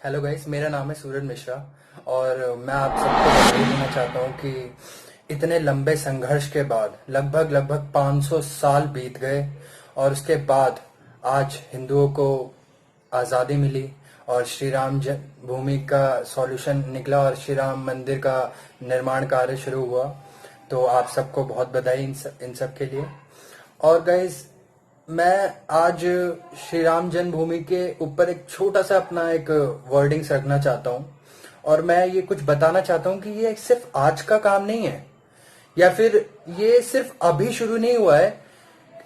Hello guys, मेरा नाम है सूरज मिश्रा और मैं आप सबको बधाई देना चाहता हूँ कि इतने लंबे संघर्ष के बाद लगभग लगभग 500 साल बीत गए और उसके बाद आज हिंदुओं को आज़ादी मिली और श्री राम जन्मभूमि का सॉल्यूशन निकला और श्री राम मंदिर का निर्माण कार्य शुरू हुआ। तो आप सबको बहुत बधाई इन सब के लिए। और गाइस, मैं आज श्री राम जन्मभूमि के ऊपर एक छोटा सा अपना एक वर्डिंग्स रखना चाहता हूँ और मैं ये कुछ बताना चाहता हूँ कि ये सिर्फ आज का काम नहीं है या फिर ये सिर्फ अभी शुरू नहीं हुआ है।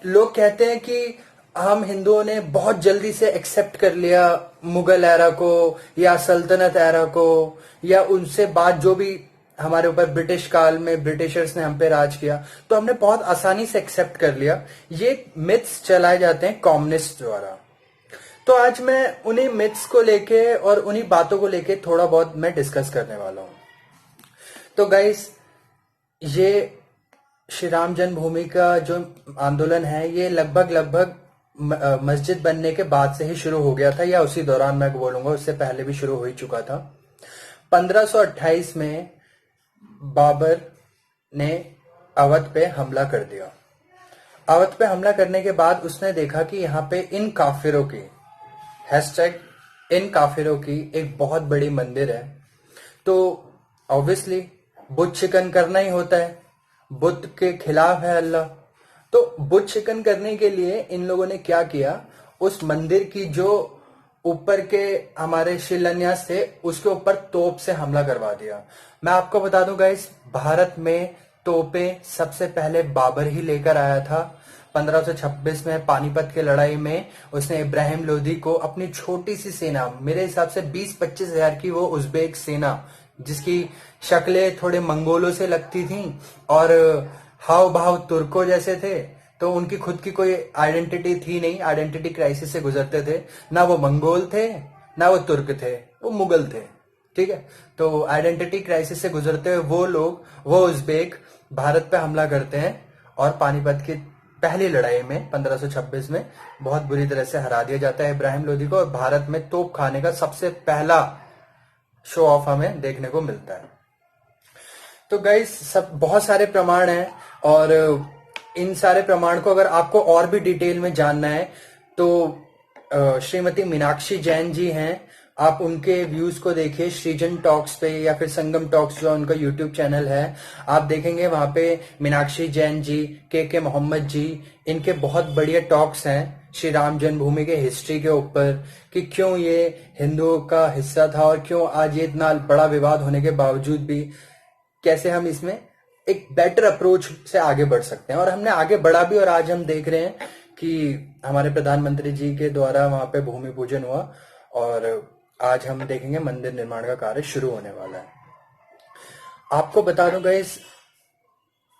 लोग कहते हैं कि हम हिंदुओं ने बहुत जल्दी से एक्सेप्ट कर लिया मुगल एरा को या सल्तनत एरा को या उनसे बाद जो भी हमारे ऊपर ब्रिटिश काल में ब्रिटिशर्स ने हम पे राज किया, तो हमने बहुत आसानी से एक्सेप्ट कर लिया। ये मिथ्स चलाए जाते हैं कम्युनिस्ट द्वारा। तो आज मैं उन्हीं मिथ्स को लेके और उन्हीं बातों को लेके थोड़ा बहुत मैं डिस्कस करने वाला हूं। तो गाइस, ये श्री राम जन्मभूमि का जो आंदोलन है ये लगभग लगभग मस्जिद बनने के बाद से ही शुरू हो गया था या उसी दौरान मैं बोलूंगा, उससे पहले भी शुरू हो ही चुका था। 1528 में बाबर ने अवध पे हमला कर दिया। अवध पे हमला करने के बाद उसने देखा कि यहाँ पे इन काफिरों की #इन काफिरों की एक बहुत बड़ी मंदिर है। तो ऑब्वियसली बुत चिकन करना ही होता है, बुत के खिलाफ है अल्लाह। तो बुत चिकन करने के लिए इन लोगों ने क्या किया, उस मंदिर की जो ऊपर के हमारे शिलान्यास थे उसके ऊपर तोप से हमला करवा दिया। मैं आपको बता दूं गाइस, भारत में तोपें सबसे पहले बाबर ही लेकर आया था। 1526 में पानीपत की लड़ाई में उसने इब्राहिम लोदी को अपनी छोटी सी सेना, मेरे हिसाब से 20-25 हजार की वो उज़्बेक सेना, जिसकी शक्लें थोड़े मंगोलों से लगती थीं और हाव भाव तुर्कों जैसे थे, तो उनकी खुद की कोई आइडेंटिटी थी नहीं, आइडेंटिटी क्राइसिस से गुजरते थे। ना वो मंगोल थे ना वो तुर्क थे, वो मुगल थे। ठीक है, तो आइडेंटिटी क्राइसिस से गुजरते हुए वो लोग, वो उज़्बेक भारत पे हमला करते हैं और पानीपत की पहली लड़ाई में 1526 में बहुत बुरी तरह से हरा दिया जाता है इब्राहिम लोदी को और भारत में तोप खाने का सबसे पहला शो ऑफ हमें देखने को मिलता है। तो गाइस, सब बहुत सारे प्रमाण हैं और इन सारे प्रमाण को अगर आपको और भी डिटेल में जानना है तो श्रीमती मीनाक्षी जैन जी हैं, आप उनके व्यूज को देखिए श्रीजन टॉक्स पे या फिर संगम टॉक्स जो उनका यूट्यूब चैनल है, आप देखेंगे वहां पे मीनाक्षी जैन जी, के मोहम्मद जी, इनके बहुत बढ़िया टॉक्स हैं श्री राम जन्मभूमि के हिस्ट्री के ऊपर कि क्यों ये हिंदुओं का हिस्सा था और क्यों आज ये इतना बड़ा विवाद होने के बावजूद भी कैसे हम इसमें एक बेटर अप्रोच से आगे बढ़ सकते हैं। और हमने आगे बढ़ा भी और आज हम देख रहे हैं कि हमारे प्रधानमंत्री जी के द्वारा वहां पे भूमि पूजन हुआ और आज हम देखेंगे मंदिर निर्माण का कार्य शुरू होने वाला है। आपको बता दूं गाइस,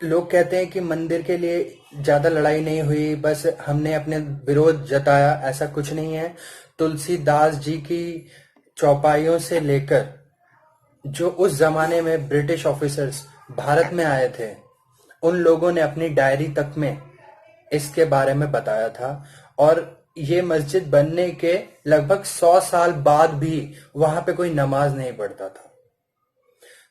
लोग कहते हैं कि मंदिर के लिए ज्यादा लड़ाई नहीं हुई, बस हमने अपने विरोध जताया, ऐसा कुछ नहीं है। तुलसीदास जी की चौपाइयों से लेकर जो उस जमाने में ब्रिटिश ऑफिसर्स भारत में आए थे, उन लोगों ने अपनी डायरी तक में इसके बारे में बताया था और ये मस्जिद बनने के लगभग 100 साल बाद भी वहां पे कोई नमाज नहीं पढ़ता था।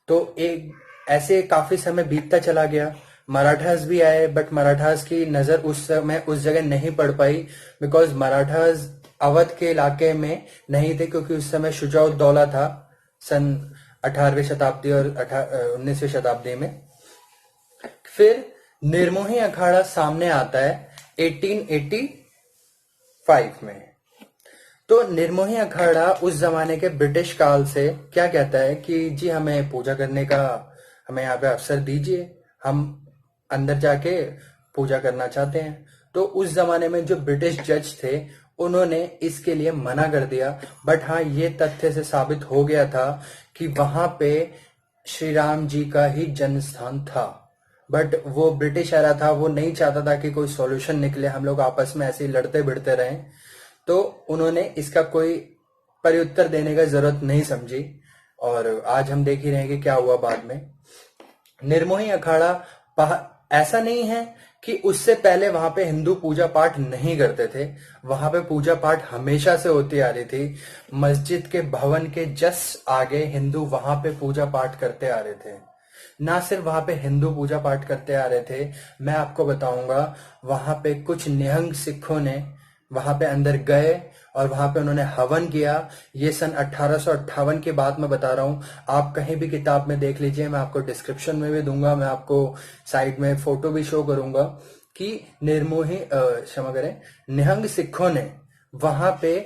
तो एक ऐसे काफी समय बीतता चला गया, मराठास भी आए, बट मराठास की नजर उस समय उस जगह नहीं पड़ पाई बिकॉज मराठास अवध के इलाके में नहीं थे, क्योंकि उस समय शुजाउद्दौला था सन 18वीं शताब्दी और 19वीं शताब्दी में। फिर निर्मोही अखाड़ा सामने आता है 1885 में। तो निर्मोही अखाड़ा उस जमाने के ब्रिटिश काल से क्या कहता है कि जी हमें पूजा करने का, हमें यहाँ पे अवसर दीजिए, हम अंदर जाके पूजा करना चाहते हैं। तो उस जमाने में जो ब्रिटिश जज थे उन्होंने इसके लिए मना कर दिया, बट हाँ ये तथ्य से साबित हो गया था कि वहां पे श्री राम जी का ही जन्म स्थान था। बट वो ब्रिटिश एरा था, वो नहीं चाहता था कि कोई सॉल्यूशन निकले, हम लोग आपस में ऐसे ही लड़ते भिड़ते रहें। तो उन्होंने इसका कोई प्रत्युत्तर देने का जरूरत नहीं समझी और आज हम देख ही रहे हैं कि क्या हुआ बाद में। निर्मोही अखाड़ा ऐसा नहीं है कि उससे पहले वहां पे हिंदू पूजा पाठ नहीं करते थे। वहां पे पूजा पाठ हमेशा से होती आ रही थी। मस्जिद के भवन के जस्ट आगे हिंदू वहां पे पूजा पाठ करते आ रहे थे। ना सिर्फ वहां पे हिंदू पूजा पाठ करते आ रहे थे, मैं आपको बताऊंगा, वहां पे कुछ निहंग सिखों ने वहां पे अंदर गए और वहां पे उन्होंने हवन किया। ये सन 1858 की बात मैं बता रहा हूं। आप कहीं भी किताब में देख लीजिए, मैं आपको डिस्क्रिप्शन में भी दूंगा, मैं आपको साइड में फोटो भी शो करूंगा कि निर्मोही क्षमा करें, निहंग सिखों ने वहां पे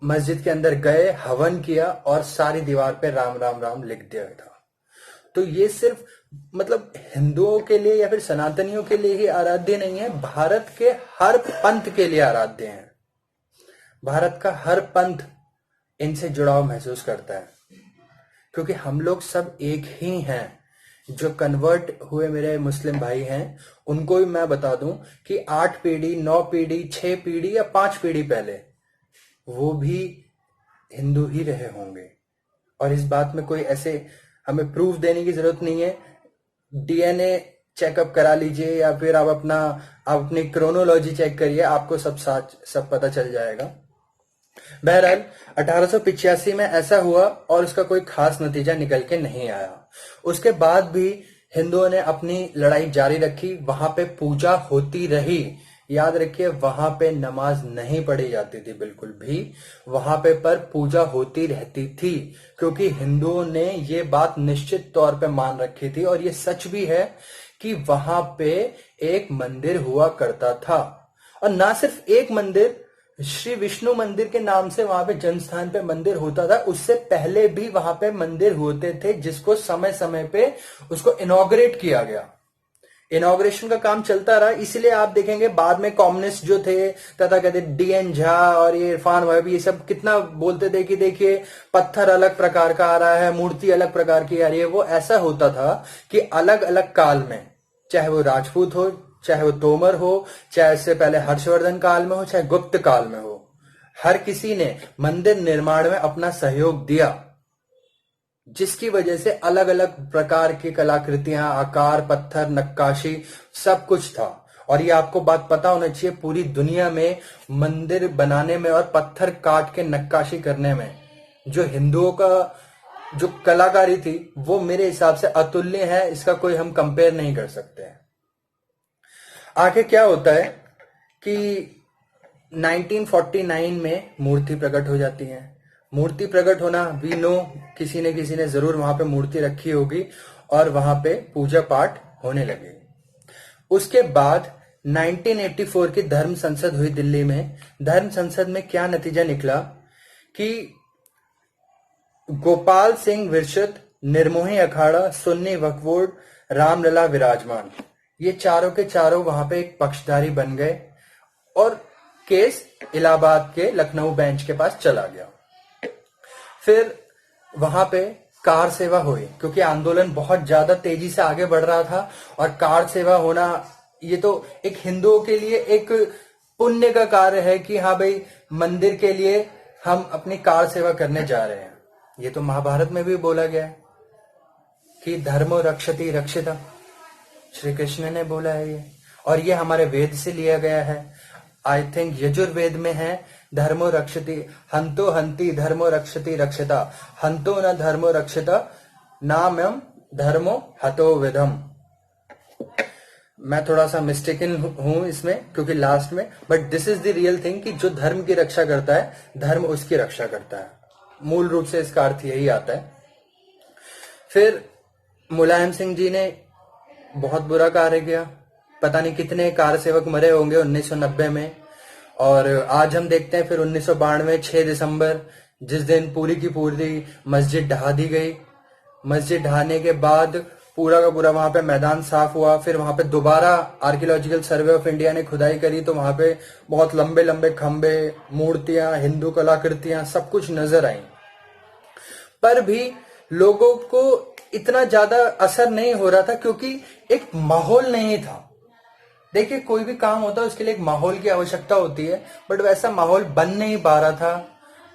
मस्जिद के अंदर गए, हवन किया और सारी दीवार पे राम राम राम लिख दिया था। तो ये सिर्फ मतलब हिंदुओं के लिए या फिर सनातनियों के लिए ही आराध्य नहीं है, भारत के हर पंथ के लिए आराध्य है। भारत का हर पंथ इनसे जुड़ाव महसूस करता है, क्योंकि हम लोग सब एक ही हैं। जो कन्वर्ट हुए मेरे मुस्लिम भाई हैं, उनको भी मैं बता दूं कि 8 पीढ़ी, 9 पीढ़ी, 6 पीढ़ी या 5 पीढ़ी पहले वो भी हिंदू ही रहे होंगे। और इस बात में कोई ऐसे हमें प्रूफ देने की जरूरत नहीं है। डीएनए चेकअप करा लीजिए या फिर आप अपनी क्रोनोलॉजी चेक करिए, आपको सब पता चल जाएगा। बहरहाल 1885 में ऐसा हुआ और उसका कोई खास नतीजा निकल के नहीं आया। उसके बाद भी हिंदुओं ने अपनी लड़ाई जारी रखी, वहां पे पूजा होती रही। याद रखिए, वहां पे नमाज नहीं पढ़ी जाती थी बिल्कुल भी, वहां पे पर पूजा होती रहती थी, क्योंकि हिंदुओं ने ये बात निश्चित तौर पे मान रखी थी। और ये सच भी है कि वहां पे एक मंदिर हुआ करता था, और ना सिर्फ एक मंदिर, श्री विष्णु मंदिर के नाम से वहां पे जनस्थान पे मंदिर होता था। उससे पहले भी वहां पे मंदिर होते थे, जिसको समय समय पे उसको इनॉग्रेट किया गया। इनॉग्रेशन का काम चलता रहा, इसलिए आप देखेंगे बाद में कम्युनिस्ट जो थे तथा कहते डीएन झा और ये इरफान वहाबी, ये सब कितना बोलते थे कि देखिए पत्थर अलग प्रकार का आ रहा है, मूर्ति अलग प्रकार की आ रही है। वो ऐसा होता था कि अलग अलग काल में, चाहे वो राजपूत हो, चाहे वो तोमर हो, चाहे इससे पहले हर्षवर्धन काल में हो, चाहे गुप्त काल में हो, हर किसी ने मंदिर निर्माण में अपना सहयोग दिया, जिसकी वजह से अलग अलग प्रकार की कलाकृतियां, आकार, पत्थर, नक्काशी सब कुछ था। और ये आपको बात पता होना चाहिए, पूरी दुनिया में मंदिर बनाने में और पत्थर काट के नक्काशी करने में जो हिंदुओं का जो कलाकारी थी, वो मेरे हिसाब से अतुल्य है। इसका कोई हम कंपेयर नहीं कर सकते हैं। आगे क्या होता है कि 1949 में मूर्ति प्रकट हो जाती है। मूर्ति प्रकट होना, वी नो, किसी ने जरूर वहां पे मूर्ति रखी होगी और वहां पे पूजा पाठ होने लगे। उसके बाद 1984 की धर्म संसद हुई दिल्ली में। धर्म संसद में क्या नतीजा निकला कि गोपाल सिंह विरशत, निर्मोही अखाड़ा, सुन्नी वक्फ बोर्ड, रामलला विराजमान, ये चारों के चारों वहां पे एक पक्षधारी बन गए और केस इलाहाबाद के लखनऊ बेंच के पास चला गया। फिर वहां पे कार सेवा हुई, क्योंकि आंदोलन बहुत ज्यादा तेजी से आगे बढ़ रहा था। और कार सेवा होना, ये तो एक हिंदुओं के लिए एक पुण्य का कार्य है कि हाँ भाई, मंदिर के लिए हम अपनी कार सेवा करने जा रहे हैं। ये तो महाभारत में भी बोला गया है कि धर्मो रक्षति रक्षिता, श्री कृष्ण ने बोला है ये, और ये हमारे वेद से लिया गया है। आई थिंक यजुर्वेद में है, धर्मो रक्षति हंतो हंति धर्मो रक्षति रक्षिता, हंतो न धर्मो रक्षिता नाम्यम धर्मो हतो विधम। मैं थोड़ा सा मिस्टेकन हूं इसमें, क्योंकि लास्ट में, but this is the real thing कि जो धर्म की रक्षा करता है, धर्म उसकी रक्षा करता है। मूल रूप से इसका अर्थ यही आता है। फिर मुलायम सिंह जी ने बहुत बुरा कार्य किया, पता नहीं कितने कार सेवक मरे होंगे 1990 में। और आज हम देखते हैं फिर 1992 6 दिसंबर, जिस दिन पूरी की पूरी मस्जिद ढहा दी गई। मस्जिद ढहाने के बाद पूरा का पूरा वहां पे मैदान साफ हुआ। फिर वहां पे दोबारा आर्कियोलॉजिकल सर्वे ऑफ इंडिया ने खुदाई करी, तो वहां पे बहुत लंबे लंबे खंबे, मूर्तियां, हिंदू कलाकृतियां सब कुछ नजर आई। पर भी लोगों को इतना ज्यादा असर नहीं हो रहा था, क्योंकि एक माहौल नहीं था। देखिए, कोई भी काम होता है उसके लिए एक माहौल की आवश्यकता होती है, बट वैसा माहौल बन नहीं पा रहा था,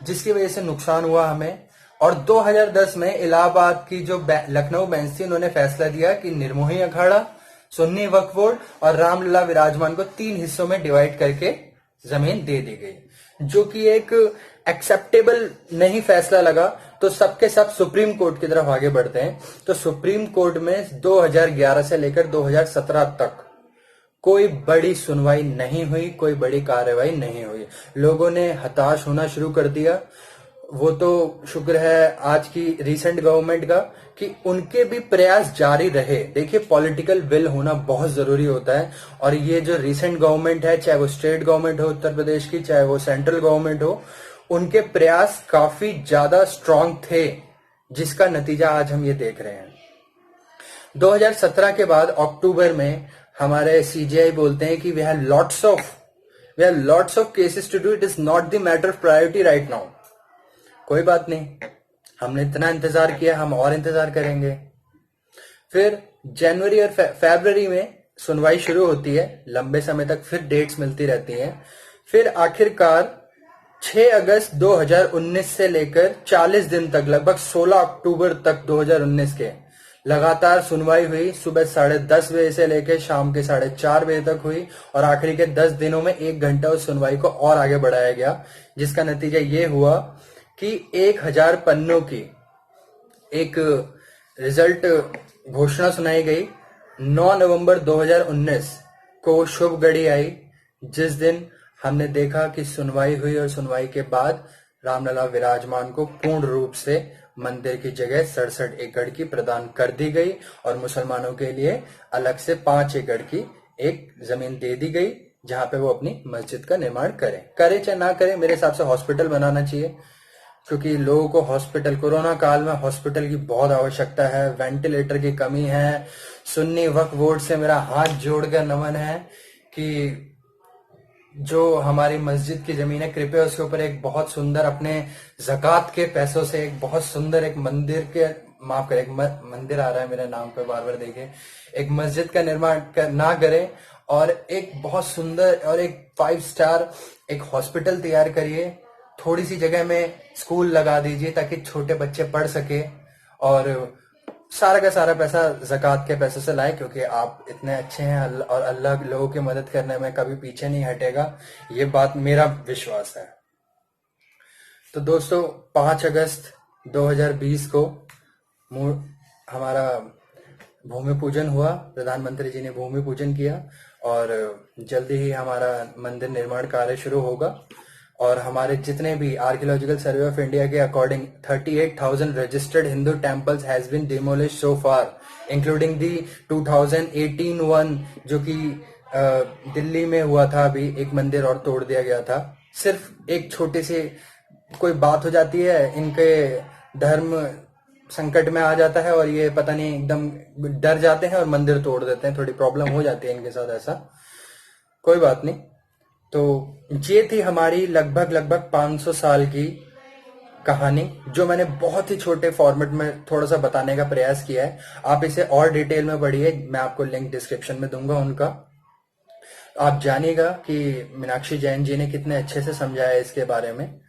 जिसकी वजह से नुकसान हुआ हमें। और 2010 में इलाहाबाद की जो लखनऊ बेंच थी, उन्होंने फैसला दिया कि निर्मोही अखाड़ा, सुन्नी वक्फ बोर्ड और रामलला विराजमान को 3 हिस्सों में डिवाइड करके जमीन दे दी गई, जो कि एक एक्सेप्टेबल नहीं फैसला लगा। तो सबके सब सुप्रीम कोर्ट की तरफ आगे बढ़ते हैं। तो सुप्रीम कोर्ट में 2011 से लेकर 2017 तक कोई बड़ी सुनवाई नहीं हुई, कोई बड़ी कार्रवाई नहीं हुई। लोगों ने हताश होना शुरू कर दिया। वो तो शुक्र है आज की रिसेंट गवर्नमेंट का कि उनके भी प्रयास जारी रहे। देखिए, पॉलिटिकल विल होना बहुत जरूरी होता है, और ये जो रिसेंट गवर्नमेंट है, चाहे वो स्टेट गवर्नमेंट हो उत्तर प्रदेश की, चाहे वो सेंट्रल गवर्नमेंट हो, उनके प्रयास काफी ज्यादा स्ट्रांग थे, जिसका नतीजा आज हम ये देख रहे हैं। 2017 के बाद अक्टूबर में हमारे सीजीआई बोलते हैं कि we have lots of cases to do, it is not the matter of priority right now. कोई बात नहीं, हमने इतना इंतजार किया, हम और इंतजार करेंगे। फिर जनवरी और फरवरी में सुनवाई शुरू होती है, लंबे समय तक फिर डेट्स मिलती रहती हैं। फिर आखिरकार 6 अगस्त 2019 से लेकर 40 दिन तक, लगभग 16 अक्टूबर तक 2019 के लगातार सुनवाई हुई। सुबह 10:30 बजे से लेकर शाम के 4:30 बजे तक हुई, और आखिरी के 10 दिनों में 1 घंटा उस सुनवाई को और आगे बढ़ाया गया, जिसका नतीजा ये हुआ कि 1000 पन्नों की एक रिजल्ट घोषणा सुनाई गई। 9 नवंबर 2019 को शुभ घड़ी आई, जिस दिन हमने देखा कि सुनवाई हुई, और सुनवाई के बाद रामलला विराजमान को पूर्ण रूप से मंदिर की जगह 67 एकड़ की प्रदान कर दी गई, और मुसलमानों के लिए अलग से 5 एकड़ की एक जमीन दे दी गई, जहां पे वो अपनी मस्जिद का निर्माण करे चाहे ना करे। मेरे हिसाब से हॉस्पिटल बनाना चाहिए, क्योंकि लोगों को हॉस्पिटल, कोरोना काल में हॉस्पिटल की बहुत आवश्यकता है, वेंटिलेटर की कमी है। सुन्नी वक्फ बोर्ड से मेरा हाथ जोड़कर नमन है कि जो हमारी मस्जिद की जमीन है, कृपया उसके ऊपर एक बहुत सुंदर, अपने ज़कात के पैसों से एक बहुत सुंदर एक मंदिर के, माफ करें, एक मंदिर आ रहा है मेरे नाम पे बार बार, देखिए, एक मस्जिद का निर्माण ना करें, और एक बहुत सुंदर और एक 5 स्टार एक हॉस्पिटल तैयार करिए। थोड़ी सी जगह में स्कूल लगा दीजिए ताकि छोटे बच्चे पढ़ सके, और सारा का सारा पैसा ज़कात के पैसों से लाए, क्योंकि आप इतने अच्छे हैं और अल्लाह लोगों की मदद करने में कभी पीछे नहीं हटेगा, ये बात मेरा विश्वास है। तो दोस्तों, 5 अगस्त 2020 को हमारा भूमि पूजन हुआ, प्रधानमंत्री जी ने भूमि पूजन किया, और जल्दी ही हमारा मंदिर निर्माण कार्य शुरू होगा। और हमारे जितने भी आर्कियोलॉजिकल सर्वे ऑफ इंडिया के according 38,000 registered Hindu temples has been demolished so far, including the 2018 one, जो कि दिल्ली में हुआ था। अभी एक मंदिर और तोड़ दिया गया था। सिर्फ एक छोटी सी कोई बात हो जाती है, इनके धर्म संकट में आ जाता है, और ये पता नहीं एकदम डर जाते हैं और मंदिर तोड़ देते हैं। थोड़ी प्रॉब्लम हो जाती है इनके साथ, ऐसा कोई बात नहीं। तो ये थी हमारी लगभग 500 साल की कहानी, जो मैंने बहुत ही छोटे फॉर्मेट में थोड़ा सा बताने का प्रयास किया है। आप इसे और डिटेल में पढ़िए, मैं आपको लिंक डिस्क्रिप्शन में दूंगा उनका। आप जानिएगा कि मीनाक्षी जैन जी ने कितने अच्छे से समझाया इसके बारे में।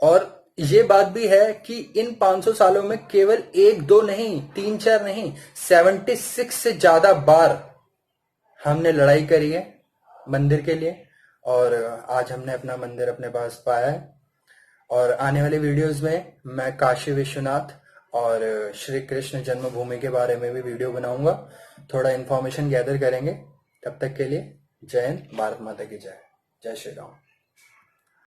और ये बात भी है कि इन 500 सालों में केवल 1-2 नहीं, 3-4 नहीं, 76 से ज्यादा बार हमने लड़ाई करी है मंदिर के लिए, और आज हमने अपना मंदिर अपने पास पाया है। और आने वाले वीडियोस में मैं काशी विश्वनाथ और श्री कृष्ण जन्मभूमि के बारे में भी वीडियो बनाऊंगा, थोड़ा इन्फॉर्मेशन गैदर करेंगे। तब तक के लिए जय हिंद, भारत माता की जय, जय श्री राम।